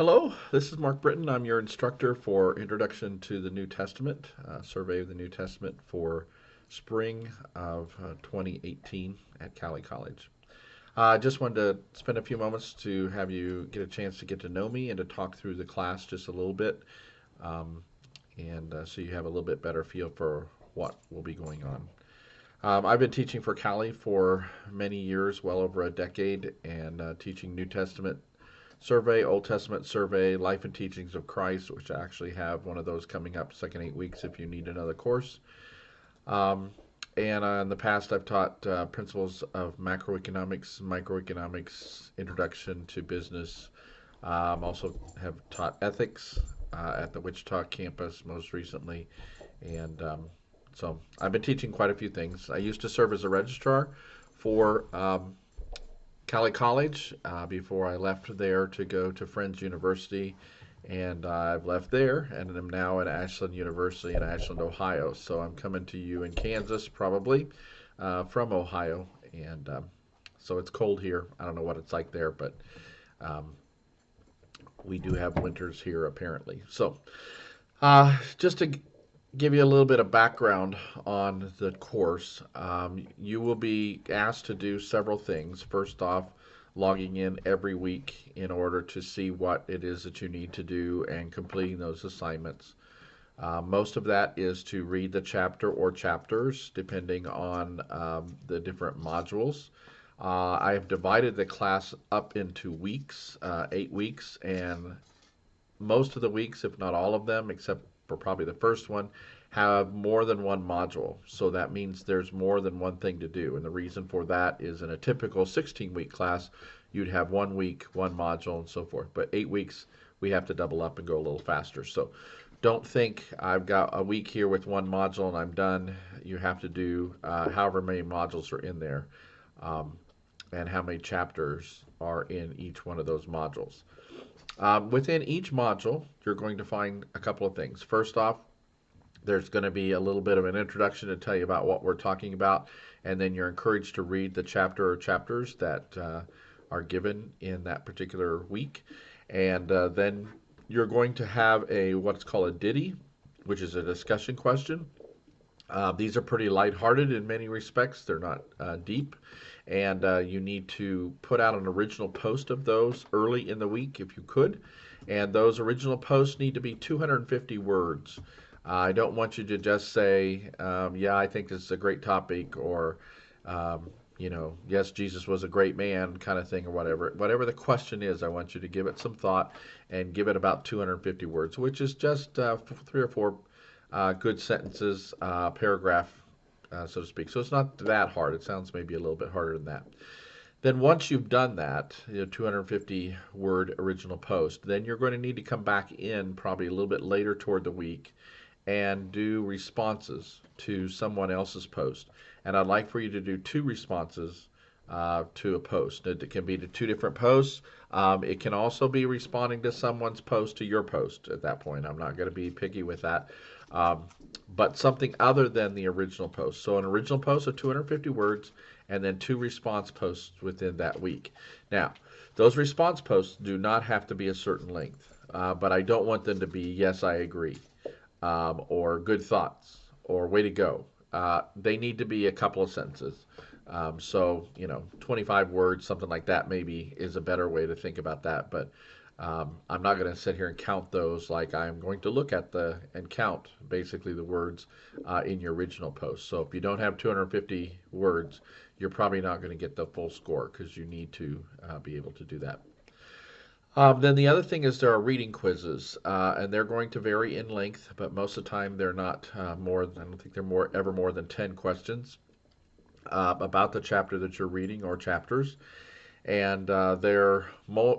Hello, this is Mark Britton. I'm your instructor for Introduction to the New Testament, Survey of the New Testament for spring of 2018 at Cali College. I just wanted to spend a few moments to have you get a chance to get to know me and to talk through the class just a little bit, um, and so you have a little bit better feel for what will be going on. I've been teaching for Cali for many years, well over a decade, and teaching New Testament survey, Old Testament survey, Life and Teachings of Christ, which I actually have one of those coming up second 8 weeks if you need another course. Um, and in the past, I've taught principles of macroeconomics, microeconomics, introduction to business. Also have taught ethics at the Wichita campus most recently. And so I've been teaching quite a few things. I used to serve as a registrar for Cali College before I left there to go to Friends University. And I've left there and am now at Ashland University in Ashland, Ohio. So I'm coming to you in Kansas, probably from Ohio. And so it's cold here. I don't know what it's like there, but um, we do have winters here apparently. So just to give you a little bit of background on the course, you will be asked to do several things. First off, logging in every week in order to see what it is that you need to do and completing those assignments. Most of that is to read the chapter or chapters, depending on the different modules. I have divided the class up into weeks, 8 weeks, and most of the weeks, if not all of them, except for probably the first one, have more than one module. So that means there's more than one thing to do. And the reason for that is in a typical 16-week class, you'd have 1 week, one module, and so forth. But 8 weeks, we have to double up and go a little faster. So don't think I've got a week here with one module and I'm done. You have to do however many modules are in there um, and how many chapters are in each one of those modules. Within each module, you're going to find a couple of things. First off, there's going to be a little bit of an introduction to tell you about what we're talking about, and then you're encouraged to read the chapter or chapters that are given in that particular week. And then you're going to have a what's called a ditty, which is a discussion question. These are pretty lighthearted in many respects. They're not deep. And you need to put out an original post of those early in the week if you could. And those original posts need to be 250 words. I don't want you to just say, yeah, I think this is a great topic, or, yes, Jesus was a great man, kind of thing, or whatever. Whatever the question is, I want you to give it some thought and give it about 250 words, which is just 3 or 4 good sentences, paragraph, so to speak. So it's not that hard. It sounds maybe a little bit harder than that. Then once you've done that, 250 word original post, then you're going to need to come back in probably a little bit later toward the week and do responses to someone else's post. And I'd like for you to do 2 responses to a post. It can be to 2 different posts. It can also be responding to someone's post to your post at that point. I'm not going to be picky with that. Um, but something other than the original post. So an original post of 250 words and then 2 response posts within that week. Now, those response posts do not have to be a certain length, but I don't want them to be, yes, I agree, or good thoughts, or way to go. They need to be a couple of sentences. So, 25 words, something like that maybe is a better way to think about that. But I'm not going to sit here and count those like I'm going to look at and count basically the words in your original post. So if you don't have 250 words, you're probably not going to get the full score because you need to be able to do that. Then the other thing is there are reading quizzes, and they're going to vary in length, but most of the time they're not more. I don't think they're ever more than 10 questions about the chapter that you're reading or chapters, and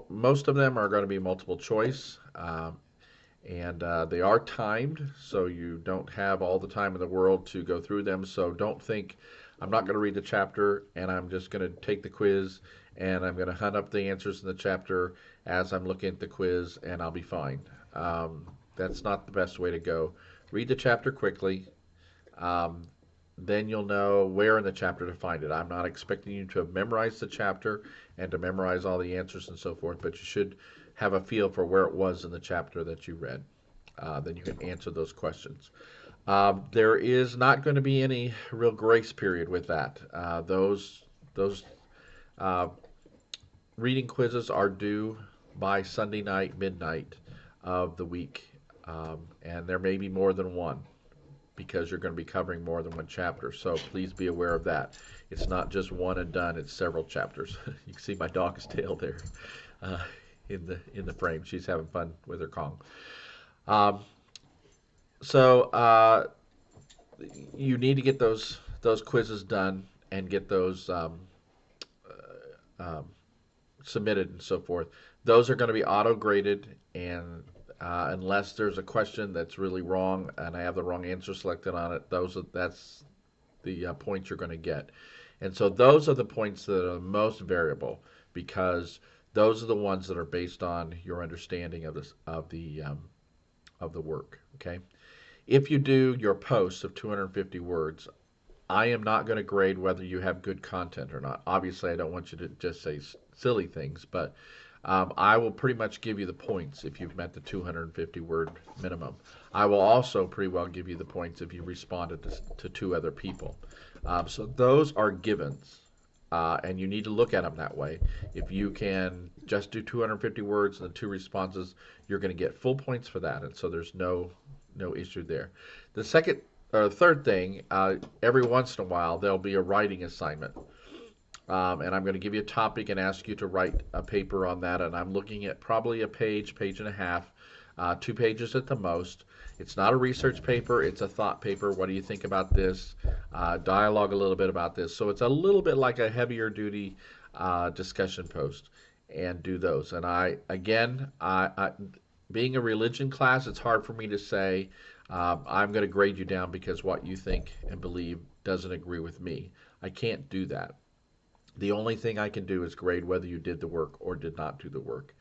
most of them are going to be multiple choice, and they are timed, so you don't have all the time in the world to go through them. So don't think I'm not going to read the chapter and I'm just going to take the quiz and I'm going to hunt up the answers in the chapter as I'm looking at the quiz and I'll be fine. That's not the best way to go. Read the chapter quickly. Um, then you'll know where in the chapter to find it. I'm not expecting you to have memorized the chapter and to memorize all the answers and so forth, but you should have a feel for where it was in the chapter that you read. Then you can answer those questions. There is not going to be any real grace period with that. Those uh, reading quizzes are due by Sunday night, midnight of the week, and there may be more than one because you're going to be covering more than one chapter. So please be aware of that. It's not just one and done; it's several chapters. You can see my dog's tail there uh, in the frame. She's having fun with her Kong. Um, so you need to get those quizzes done and get those um, submitted and so forth. Those are going to be auto graded, and unless there's a question that's really wrong and I have the wrong answer selected on it, that's the points you're going to get. And so those are the points that are the most variable because those are the ones that are based on your understanding of this of the work. Okay. If you do your posts of 250 words, I am not going to grade whether you have good content or not. Obviously, I don't want you to just say silly things, but I will pretty much give you the points if you've met the 250 word minimum. I will also pretty well give you the points if you responded to two other people. So those are givens, and you need to look at them that way. If you can just do 250 words and the two responses, you're going to get full points for that, and so there's no issue there. The second or third thing, every once in a while there'll be a writing assignment. And I'm going to give you a topic and ask you to write a paper on that. And I'm looking at probably a page, page and a half, 2 pages at the most. It's not a research paper, it's a thought paper. What do you think about this? Dialogue a little bit about this. So it's a little bit like a heavier duty discussion post, and do those. And being a religion class, it's hard for me to say I'm going to grade you down because what you think and believe doesn't agree with me. I can't do that. The only thing I can do is grade whether you did the work or did not do the work.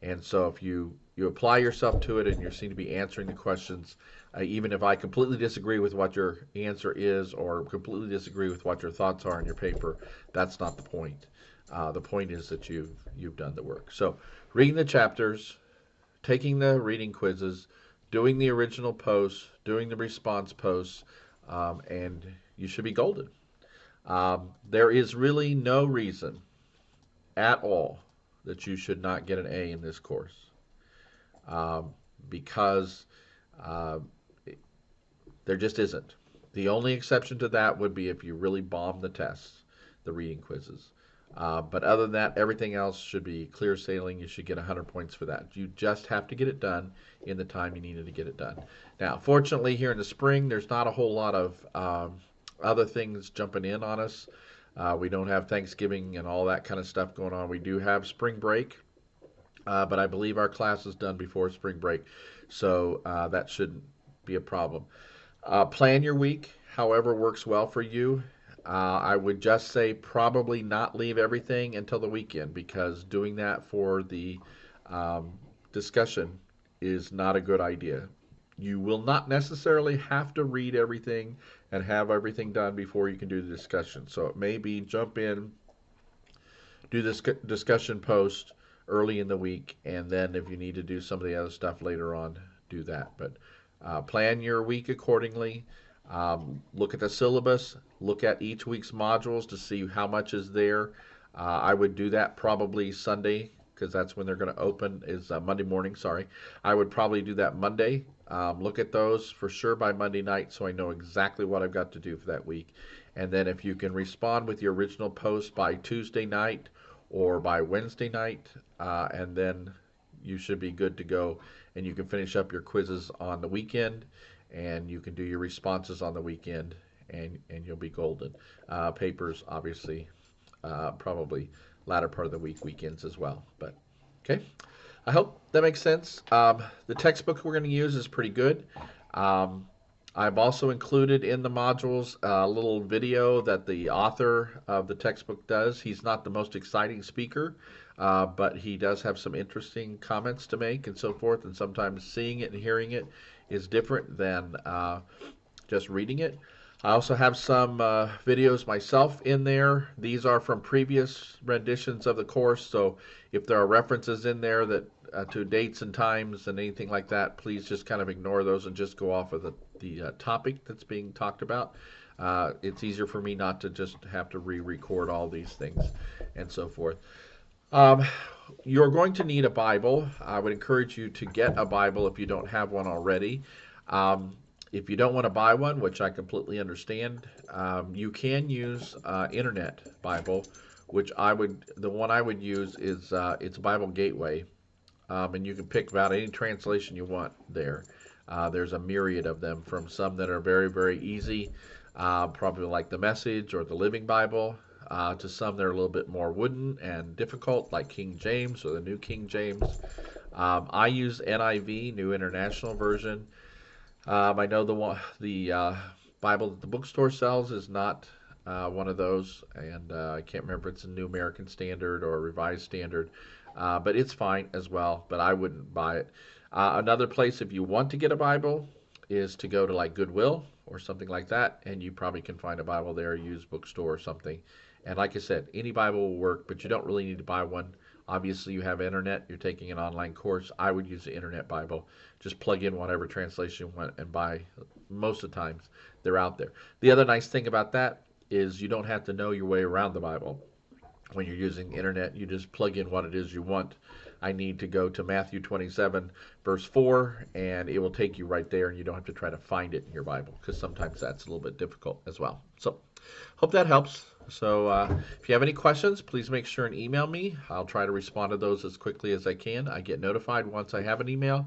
And so if you apply yourself to it and you seem to be answering the questions, even if I completely disagree with what your answer is or completely disagree with what your thoughts are in your paper, that's not the point. The point is that you've done the work. So reading the chapters, taking the reading quizzes, doing the original posts, doing the response posts, and you should be golden. There is really no reason at all that you should not get an A in this course because uh, there just isn't. The only exception to that would be if you really bomb the tests, the reading quizzes. But other than that, everything else should be clear sailing. You should get 100 points for that. You just have to get it done in the time you needed to get it done. Now, fortunately, here in the spring, there's not a whole lot of other things jumping in on us. We don't have Thanksgiving and all that kind of stuff going on. We do have spring break, but I believe our class is done before spring break, so that shouldn't be a problem. Plan your week however works well for you. I would just say probably not leave everything until the weekend because doing that for the discussion is not a good idea. You will not necessarily have to read everything and have everything done before you can do the discussion. So it may be jump in, do this discussion post early in the week, and then if you need to do some of the other stuff later on, do that. But plan your week accordingly. Look at the syllabus, look at each week's modules to see how much is there. I would do that probably Sunday because that's when they're going to open is Monday morning, sorry. I would probably do that Monday. Look at those for sure by Monday night so I know exactly what I've got to do for that week. And then if you can respond with your original post by Tuesday night or by Wednesday night, and then you should be good to go. And you can finish up your quizzes on the weekend, and you can do your responses on the weekend, and you'll be golden. Papers, obviously, probably latter part of the week, weekends as well. But okay, I hope that makes sense. The textbook we're going to use is pretty good. I've also included in the modules a little video that the author of the textbook does. He's not the most exciting speaker, but he does have some interesting comments to make and so forth, and sometimes seeing it and hearing it is different than just reading it. I also have some videos myself in there. These are from previous renditions of the course, so if there are references in there that to dates and times and anything like that, please just kind of ignore those and just go off of the topic that's being talked about. It's easier for me not to just have to re-record all these things and so forth. Um, you're going to need a Bible. I would encourage you to get a Bible if you don't have one already. If you don't want to buy one, which I completely understand, you can use Internet Bible, which the one I would use is it's Bible Gateway, and you can pick about any translation you want there. There's a myriad of them, from some that are very, very easy, probably like the Message or the Living Bible, to some that are a little bit more wooden and difficult, like King James or the New King James. I use NIV, New International Version. I know the Bible that the bookstore sells is not one of those, and I can't remember if it's a New American Standard or a Revised Standard, but it's fine as well. But I wouldn't buy it. Another place, if you want to get a Bible, is to go to like Goodwill or something like that, and you probably can find a Bible there, a used bookstore or something. And like I said, any Bible will work, but you don't really need to buy one. Obviously, you have internet. You're taking an online course. I would use the Internet Bible. Just plug in whatever translation you want and buy. Most of the times, they're out there. The other nice thing about that is you don't have to know your way around the Bible. When you're using internet, you just plug in what it is you want. I need to go to Matthew 27, verse 4, and it will take you right there, and you don't have to try to find it in your Bible, because sometimes that's a little bit difficult as well. So, hope that helps. So, if you have any questions, please make sure and email me. I'll try to respond to those as quickly as I can. I get notified once I have an email,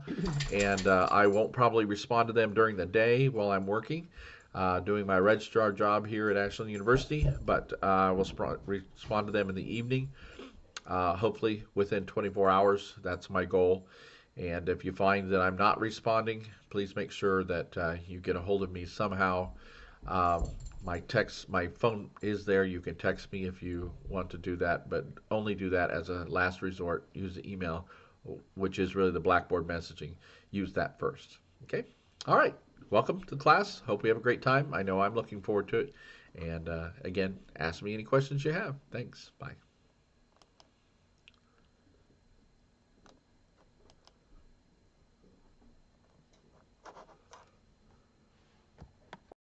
and I won't probably respond to them during the day while I'm working, doing my registrar job here at Ashland University, but I will respond to them in the evening, hopefully within 24 hours. That's my goal. And if you find that I'm not responding, please make sure that you get a hold of me somehow. My phone is there. You can text me if you want to do that, but only do that as a last resort. Use the email, which is really the Blackboard messaging. Use that first. Okay? All right. Welcome to class. Hope we have a great time. I know I'm looking forward to it. And again, ask me any questions you have. Thanks. Bye.